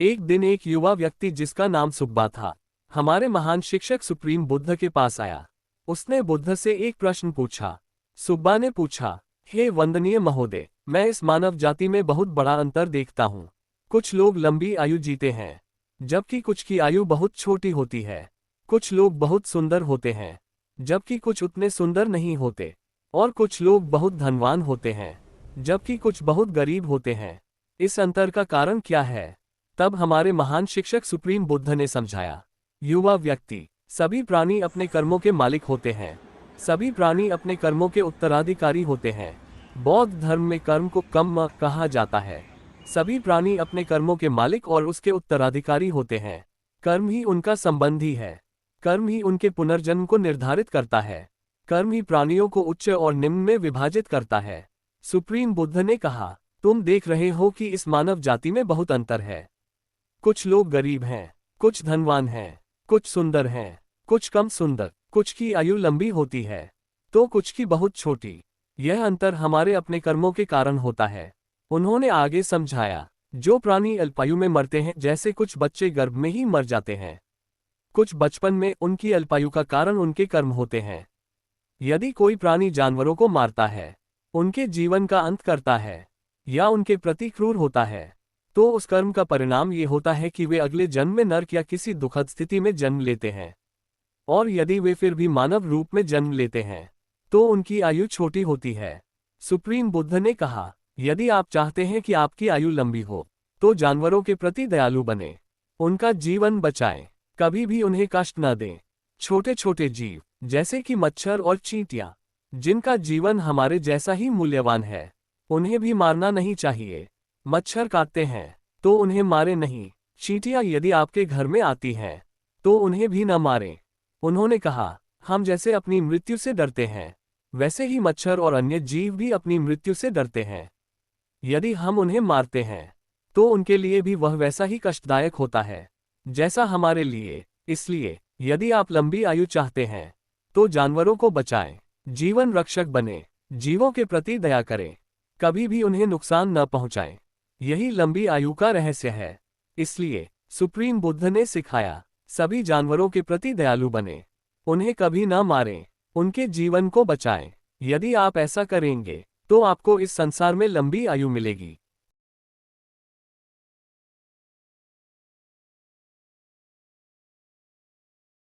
एक दिन एक युवा व्यक्ति जिसका नाम सुब्बा था, हमारे महान शिक्षक सुप्रीम बुद्ध के पास आया। उसने बुद्ध से एक प्रश्न पूछा। सुब्बा ने पूछा, हे वंदनीय महोदय, मैं इस मानव जाति में बहुत बड़ा अंतर देखता हूँ। कुछ लोग लंबी आयु जीते हैं, जबकि कुछ की आयु बहुत छोटी होती है। कुछ लोग बहुत सुंदर होते हैं, जबकि कुछ उतने सुंदर नहीं होते। और कुछ लोग बहुत धनवान होते हैं, जबकि कुछ बहुत गरीब होते हैं। इस अंतर का कारण क्या है? तब हमारे महान शिक्षक सुप्रीम बुद्ध ने समझाया। युवा व्यक्ति, सभी प्राणी अपने कर्मों के मालिक होते हैं। सभी प्राणी अपने कर्मों के उत्तराधिकारी होते हैं। बौद्ध धर्म में कर्म को कर्म कहा जाता है। सभी प्राणी अपने कर्मों के मालिक और उसके उत्तराधिकारी होते हैं। कर्म ही उनका संबंधी है। कर्म ही उनके पुनर्जन्म को निर्धारित करता है। कर्म ही प्राणियों को उच्च और निम्न में विभाजित करता है। सुप्रीम बुद्ध ने कहा, तुम देख रहे हो कि इस मानव जाति में बहुत अंतर है। कुछ लोग गरीब हैं, कुछ धनवान हैं, कुछ सुंदर हैं, कुछ कम सुंदर, कुछ की आयु लंबी होती है तो कुछ की बहुत छोटी। यह अंतर हमारे अपने कर्मों के कारण होता है। उन्होंने आगे समझाया, जो प्राणी अल्पायु में मरते हैं, जैसे कुछ बच्चे गर्भ में ही मर जाते हैं, कुछ बचपन में, उनकी अल्पायु का कारण उनके कर्म होते हैं। यदि कोई प्राणी जानवरों को मारता है, उनके जीवन का अंत करता है या उनके प्रति क्रूर होता है, तो उस कर्म का परिणाम ये होता है कि वे अगले जन्म में नरक या किसी दुखद स्थिति में जन्म लेते हैं। और यदि वे फिर भी मानव रूप में जन्म लेते हैं, तो उनकी आयु छोटी होती है। सुप्रीम बुद्ध ने कहा, यदि आप चाहते हैं कि आपकी आयु लंबी हो, तो जानवरों के प्रति दयालु बने, उनका जीवन बचाएं, कभी भी उन्हें कष्ट न दें। छोटे छोटे जीव, जैसे कि मच्छर और चींटियां, जिनका जीवन हमारे जैसा ही मूल्यवान है, उन्हें भी मारना नहीं चाहिए। मच्छर काटते हैं तो उन्हें मारे नहीं। चींटियां यदि आपके घर में आती हैं, तो उन्हें भी न मारें। उन्होंने कहा, हम जैसे अपनी मृत्यु से डरते हैं, वैसे ही मच्छर और अन्य जीव भी अपनी मृत्यु से डरते हैं। यदि हम उन्हें मारते हैं, तो उनके लिए भी वह वैसा ही कष्टदायक होता है, जैसा हमारे लिए। इसलिए यदि आप लंबी आयु चाहते हैं, तो जानवरों को बचाएं, जीवन रक्षक बने, जीवों के प्रति दया करें, कभी भी उन्हें नुकसान न पहुंचाएं। यही लंबी आयु का रहस्य है। इसलिए सुप्रीम बुद्ध ने सिखाया, सभी जानवरों के प्रति दयालु बने, उन्हें कभी न मारें, उनके जीवन को बचाएं। यदि आप ऐसा करेंगे, तो आपको इस संसार में लंबी आयु मिलेगी।